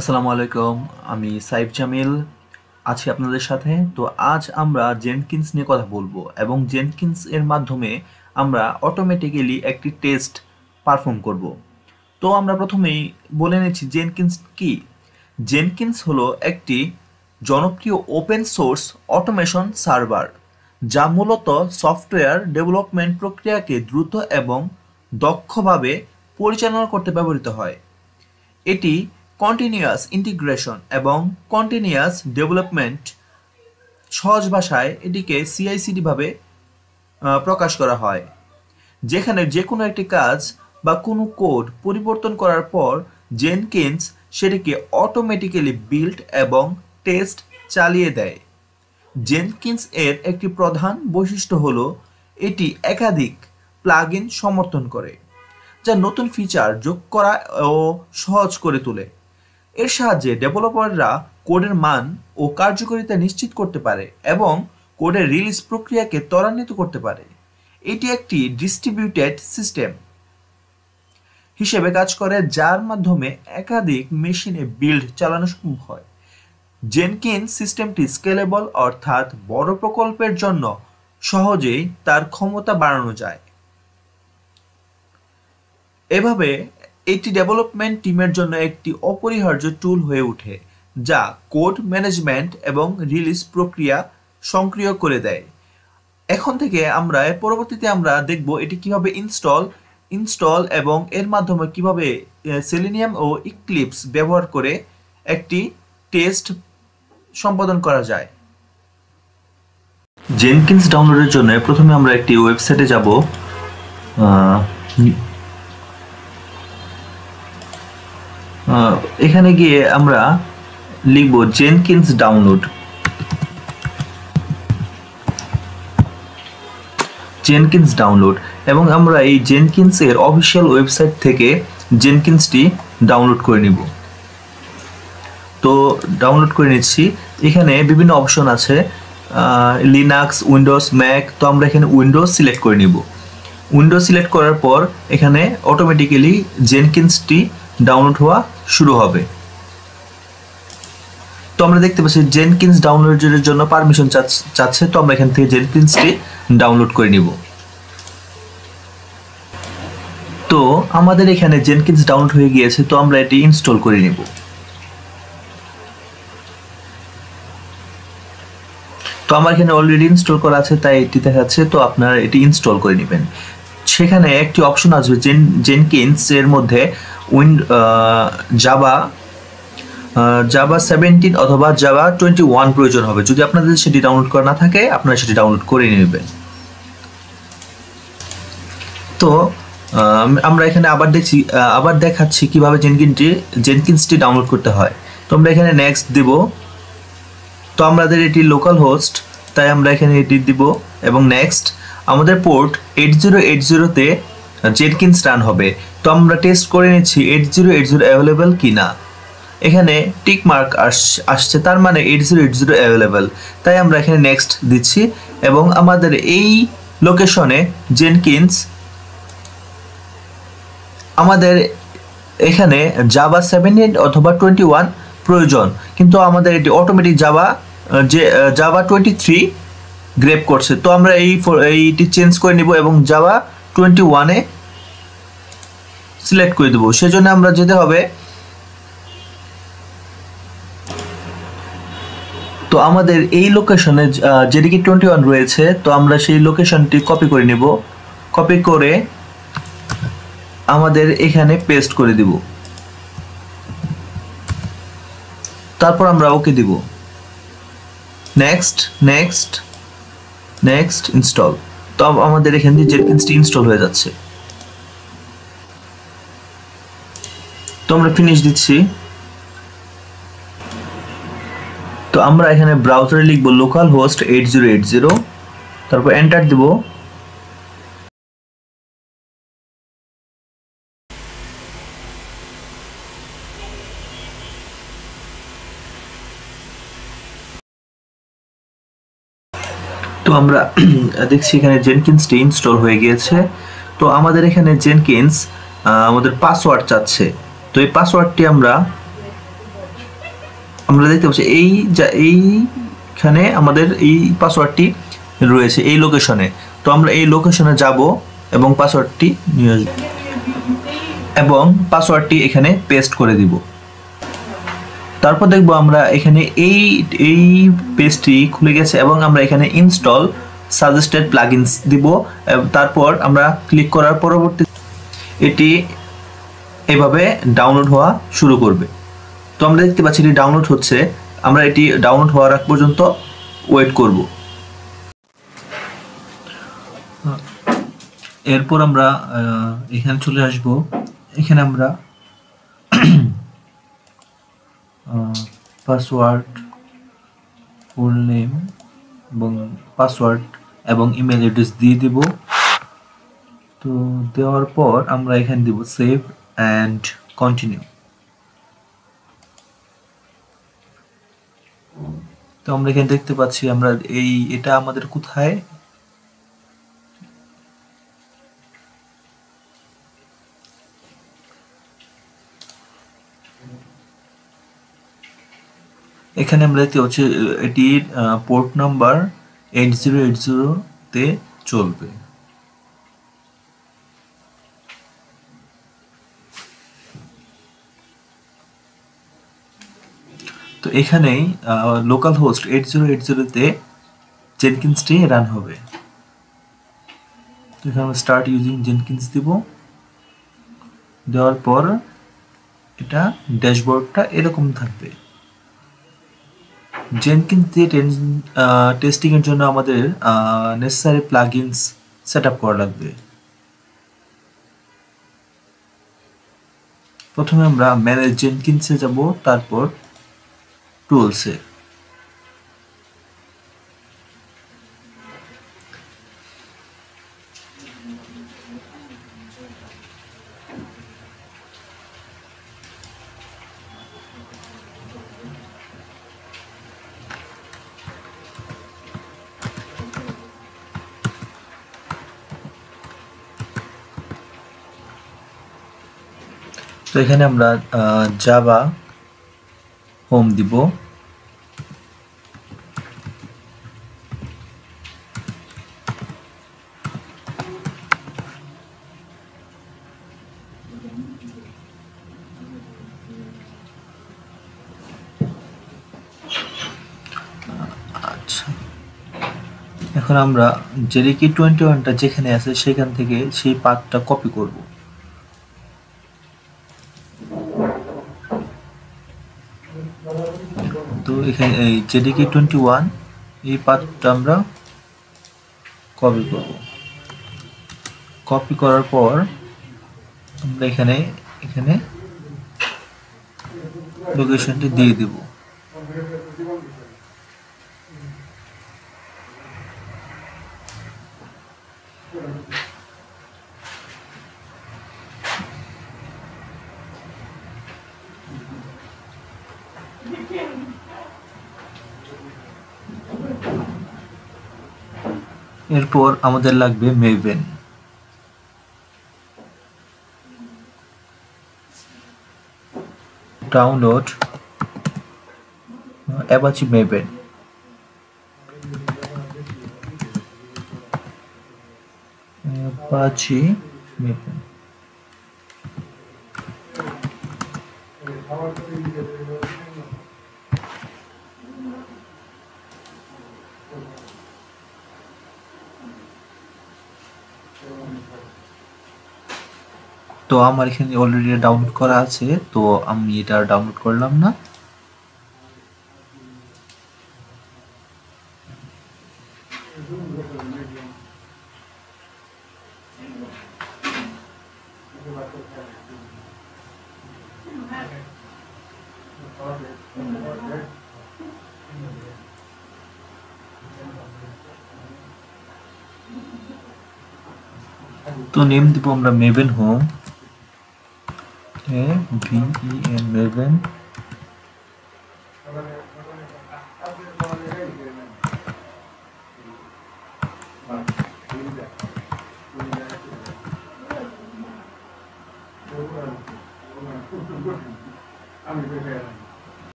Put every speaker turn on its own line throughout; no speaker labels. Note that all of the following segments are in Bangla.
আসসালামু আলাইকুম। আমি সাইফ জামিল আছি আপনাদের সাথে। তো আজ আমরা জেনকিন্স নিয়ে কথা বলবো এবং জেনকিন্স এর মাধ্যমে আমরা অটোমেটিক্যালি একটি টেস্ট পারফর্ম করব। তো আমরা প্রথমেই বলে নিচ্ছি জেনকিন্স কি। জেনকিন্স হলো একটি জনপ্রিয় ওপেন সোর্স অটোমেশন সার্ভার, যা মূলত সফটওয়্যার ডেভেলপমেন্ট প্রক্রিয়াকে দ্রুত এবং দক্ষভাবে পরিচালনা করতে ব্যবহৃত হয়। এটি কন্টিনিউয়াস ইন্টিগ্রেশন এবং কন্টিনিউয়াস ডেভেলপমেন্ট, সহজ ভাষায় এটিকে সিআইসিডি ভাবে প্রকাশ করা হয়, যেখানে যে কোনো একটি কাজ বা কোনো কোড পরিবর্তন করার পর জেনকিন্স সেটিকে অটোমেটিক্যালি বিল্ড এবং টেস্ট চালিয়ে দেয়। জেনকিন্স এর একটি প্রধান বৈশিষ্ট্য হলো এটি একাধিক প্লাগইন সমর্থন করে, যা নতুন ফিচার যোগ করা ও সহজ করে তোলে। এর সাহায্যে ডেভেলপাররা কোডের মান ও কার্যকারিতা নিশ্চিত করতে পারে এবং কোডের রিলিজ প্রক্রিয়াকে ত্বরান্বিত করতে পারে। এটি একটি ডিস্ট্রিবিউটেড সিস্টেম হিসেবে কাজ করে, যার মাধ্যমে একাধিক মেশিনে বিল্ড চালানো সম্ভব হয়। জেনকিন্স সিস্টেমটি স্কেলেবল, অর্থাৎ বড় প্রকল্পের জন্য সহজেই তার ক্ষমতা বাড়ানো যায়। এভাবে এটি ডেভেলপমেন্ট টিমের জন্য একটি অপরিহার্য টুল হয়ে ওঠে, যা কোড ম্যানেজমেন্ট এবং রিলিজ প্রক্রিয়া সক্রিয় করে দেয়। এখন থেকে আমরা পরবর্তীতে আমরা দেখব এটি কিভাবে ইনস্টল এবং এর মাধ্যমে কিভাবে সেলেনিয়াম ও ইক্লিপস ব্যবহার করে একটি টেস্ট সম্পাদন করা যায়। জেনকিন্স ডাউনলোডের জন্য প্রথমে আমরা একটি ওয়েবসাইটে যাব। এখানে গিয়ে আমরা লিখব জেনকিন্স ডাউনলোড। এবং আমরা এই জেনকিন্স এর অফিসিয়াল ওয়েবসাইট থেকে জেনকিন্সটি ডাউনলোড করে নিব। তো ডাউনলোড করে নিচ্ছি। এখানে বিভিন্ন অপশন আছে, লিনাক্স, উইন্ডোজ, ম্যাক। তো আমরা এখানে উইন্ডোজ সিলেক্ট করে নিব। উইন্ডোজ সিলেক্ট করার পর এখানে অটোমেটিক্যালি জেনকিন্সটি ডাউনলোড হওয়া শুরু হবে। তো আমরা দেখতে পাচ্ছি জেনকিন্স ডাউনলোডের জন্য পারমিশন চাচ্ছে। তো আমরা এখান থেকে জেনকিন্সটি ডাউনলোড করে নিব। তো আমাদের এখানে জেনকিন্স ডাউনলোড হয়ে গিয়েছে। তো আমরা এটি ইনস্টল করে নিব। তো আমার এখানে অলরেডি ইনস্টল করা আছে, তাই এটি দেখাচ্ছে। তো আপনারা এটি ইনস্টল করে নেবেন। সেখানে একটি অপশন আসবে জেনকিন্স এর মধ্যে জাভা 17 অথবা জাভা 21 প্রয়োজন হবে। যদি আপনাদের সেটি ডাউনলোড করা না থাকে, আপনারা সেটি ডাউনলোড করে নেবেন। তো আমরা এখানে আবার দেখাচ্ছি কিভাবে জেনকিন্সটি ডাউনলোড করতে হয়। তো আমরা এখানে নেক্সট দিব। তো আমাদের এটি লোকাল হোস্ট, তাই আমরা এখানে এটি দিব এবং নেক্সট। আমাদের পোর্ট 8080-তে জেনকিন্স রান হবে। তো আমরা টেস্ট করে নিচ্ছি 8080 অ্যাভেলেবেল কিনা। এখানে টিক মার্ক আসছে, তার মানে 8080 অ্যাভেলেবেল। তাই আমরা এখানে নেক্সট দিচ্ছি এবং আমাদের এই লোকেশনে জেনকিন্স, আমাদের এখানে জাভা 17 অথবা 21 প্রয়োজন, কিন্তু আমাদের এটি অটোমেটিক জাভা 23 গ্রেপ করছে। তো আমরা এইটি চেঞ্জ করে নিব এবং জাভা 21-এ সিলেক্ট করে দেব। সেজন্য আমরা যেতে হবে, তো আমাদের এই লোকেশনে যেদিকে 21 রয়েছে, তো আমরা সেই লোকেশনটি কপি করে নিব। কপি করে আমাদের এখানে পেস্ট করে দিব। তারপর আমরা ওকে দিব। Next install. তো আমাদের এখান দিয়ে জেনকিন্সটি ইনস্টল হয়ে যাচ্ছে। তো আমরা ফিনিশ দিচ্ছি। তো আমরা এখানে ব্রাউজারে লিখব লোকাল হোস্ট 8080, তারপর এন্টার দিব। তো আমরা দেখছি এখানে জেনকিন্সটি ইনস্টল হয়ে গিয়েছে। তো আমাদের এখানে জেনকিন্স আমাদের পাসওয়ার্ড চাচ্ছে। তো এই পাসওয়ার্ডটি আমরা আমরা দেখতে পাচ্ছি এইখানে আমাদের এই পাসওয়ার্ডটি রয়েছে এই লোকেশনে। তো আমরা এই লোকেশনে যাব এবং পাসওয়ার্ডটি নিয়ে আসব এবং পাসওয়ার্ডটি এখানে পেস্ট করে দিব। তারপর দেখব আমরা এখানে এই পেজটি খুলে গেছে এবং আমরা এখানে ইনস্টল সাজেস্টেড প্লাগইনস দিব। তারপর আমরা ক্লিক করার পরবর্তী এটি এভাবে ডাউনলোড হওয়া শুরু করবে। তো আমরা দেখতে পাচ্ছি এটি ডাউনলোড হচ্ছে। আমরা এটি ডাউনলোড হওয়ার আগ পর্যন্ত ওয়েট করব। এরপর আমরা এখানে চলে আসব। এখানে আমরা পাসওয়ার্ড, ফুল নেম এবং পাসওয়ার্ড এবং ইমেল অ্যাড্রেস দিয়ে দেব। তো দেওয়ার পর আমরা এখানে দেব সেভ অ্যান্ড কন্টিনিউ। তো আমরা এখানে দেখতে পাচ্ছি আমরা এটা আমাদের কোথায়, এখানে আমরা দেখতে পাচ্ছি এটির পোর্ট নাম্বার 8080 তে চলবে। তো এখানেই লোকাল হোস্ট 8080 তে জেনকিন্সটি রান হবে। তো এখানে আমরা স্টার্ট ইউজিং জেনকিন্স দিব। দেওয়ার পর এটা ড্যাশবোর্ডটা এরকম থাকবে। জেনকিন্স দিয়ে টেস্টিং এর জন্য আমাদের নেসেসারি প্লাগইনস সেটআপ করা লাগবে। প্রথমে আমরা ম্যানেজ জেনকিন্সে যাব, তারপর টুলসে। তো এখানে আমরা জাভা হোম দিব। আচ্ছা, এখন আমরা জেডিকে 21টা যেখানে আছে সেখান থেকে সেই পাথটা কপি করব। তো এখানে এই জেডিকে 21 এই পাথটা আমরা কপি করব। কপি করার পর আমরা এখানে লোকেশনটি দিয়ে দেব। এরপর আমাদের লাগবে মেভেন। Download Apache মেভেন। অ্যাপাচি মেভেন। তো আমার এখানে অলরেডি ডাউনলোড করা আছে, তো আমি এটা ডাউনলোড করলাম না। তো নেম দিব আমরা মেভেন হোম, VEN মেভেন।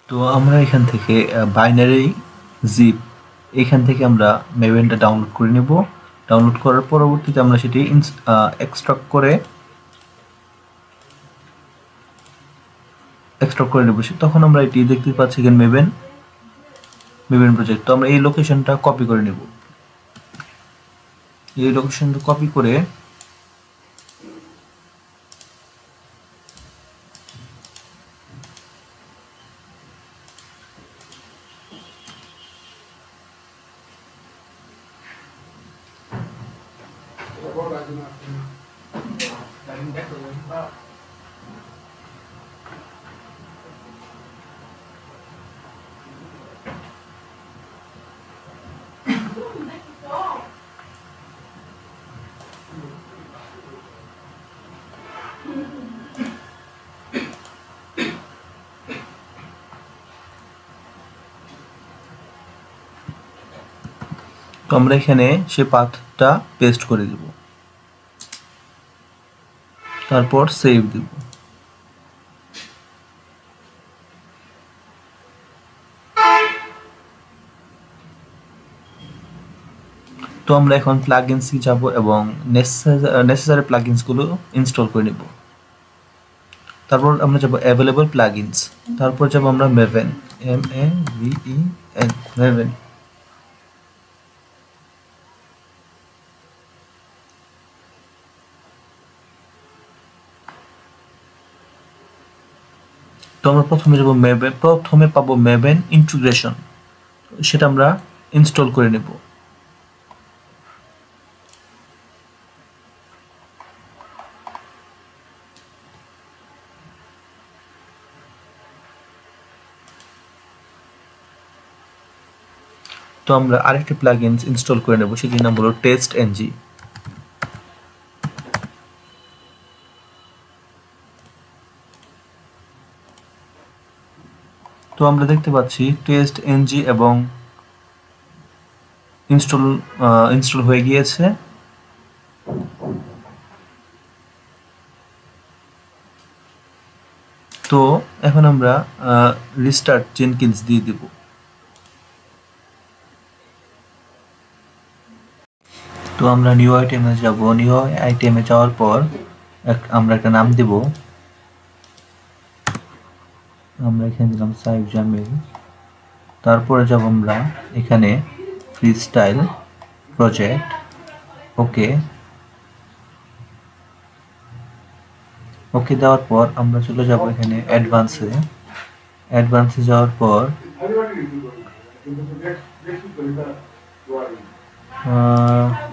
তো আমরা এখান থেকে বাইনারি জিপ এখান থেকে আমরা মেভেনটা ডাউনলোড করে নেব। ডাউনলোড করার পরবর্তীতে আমরা সেটি এক্সট্রাক্ট করে নেব। তখন আমরা এটি দেখতে পাচ্ছি এখানে মেভেন প্রজেক্ট। তো আমরা এই লোকেশনটা কপি করে নেব। এই লোকেশনটা কপি করে তো আমরা এখানে সে পাথটা পেস্ট করে দেব, তারপর সেভ দেব। তো আমরা এখন প্লাগইনসে যাব এবং নেসেসারি প্লাগইনসগুলো ইনস্টল করে নেব। তারপর আমরা যাব অ্যাভেলেবল প্লাগইনস, তারপর যাব আমরা মেভেন, MEVEN, মেভেন। তো আমরা প্রথমে পাবো মেভেন ইন্টিগ্রেশন, সেটা আমরা ইনস্টল করে নেব। তো আমরা আরেকটি প্লাগইনস ইনস্টল করে নেব, সেটির নাম হলো টেস্ট এনজি। তো আমরা দেখতে পাচ্ছি টেস্ট এনজি এবং ইনস্টল হয়ে গিয়েছে। তো এখন আমরা রিস্টার্ট জেনকিন্স দিয়ে দেব। তো আমরা নিউ আইটেমে যাব। নিউ আইটেমে যাওয়ার পর আমরা একটা নাম দেব। আমরা এখানে দিলাম সাইফ জামিল। তারপরে যাব আমরা এখানে ফ্রিস্টাইল প্রজেক্ট, ওকে। ওকে দেওয়ার পর আমরা চলে যাব এখানে অ্যাডভান্সে যাওয়ার পর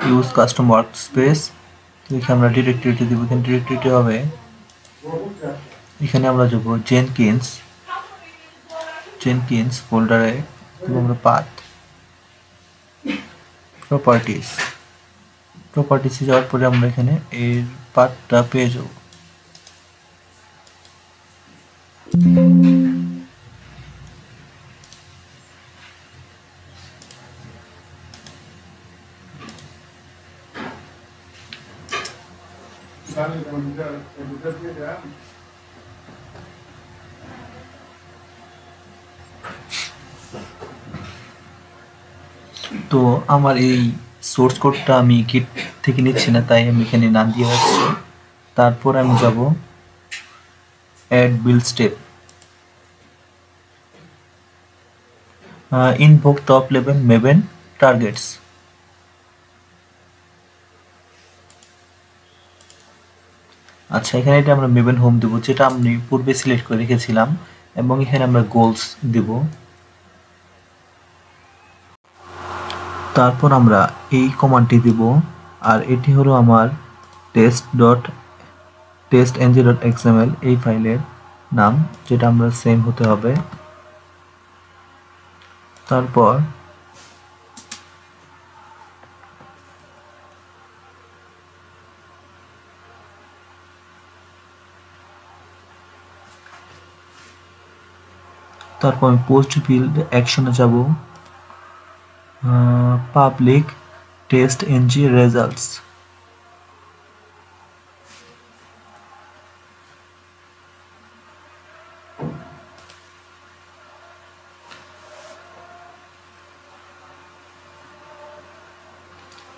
ইউজ কাস্টম ওয়ার্ক স্পেস। তো এখানে আমরা ডিরেক্টরিটি দিব। এখানে ডিরেক্টরিটি হবে, এখানে আমরা যাব জেনকিন্স ফোল্ডারে দিব আমরা পাথ, প্রপার্টিসে যাওয়ার পরে আমরা এখানে এর পাথটা পেয়ে যাব। তো আমার এই সোর্স কোডটা আমি গিট থেকে নিচ্ছি না, তাই আমি এখানে নাম দিয়ে রাখছি। তারপর আমি যাব add build step, invoke top level maven targets. আচ্ছা, এখানে এটা আমরা মেভেন হোম দেব, যেটা আমি পূর্বে সিলেক্ট করে রেখেছিলাম, এবং এখানে আমরা গোলস দেব। তারপর আমরা এই কমান্ডটি দেব, আর এটি হলো আমার test.testng.xml এই ফাইলের নাম, যেটা আমরা সেম হতে হবে। তারপর আমি পোস্ট বিল্ড অ্যাকশনে যাব, পাবলিক টেস্ট এনজি রেজাল্টস।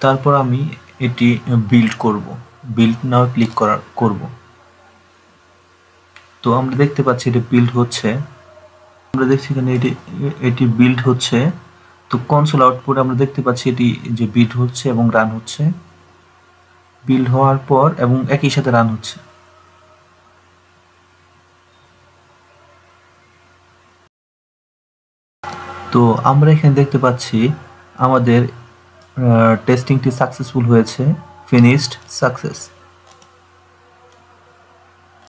তারপর আমি এটি বিল্ড করব, বিল্ড নাও ক্লিক করব। তো আমরা দেখতে পাচ্ছি এটি বিল্ড হচ্ছে, আমরা দেখছি এখানে এটি বিল্ড হচ্ছে। তো কনসোল আউটপুট আমরা দেখতে পাচ্ছি এটি যে বিল্ড হচ্ছে এবং রান হচ্ছে, বিল্ড হওয়ার পর এবং একই সাথে রান হচ্ছে। তো আমরা এখানে দেখতে পাচ্ছি আমাদের টেস্টিংটি সাকসেসফুল হয়েছে, ফিনিশড সাকসেস।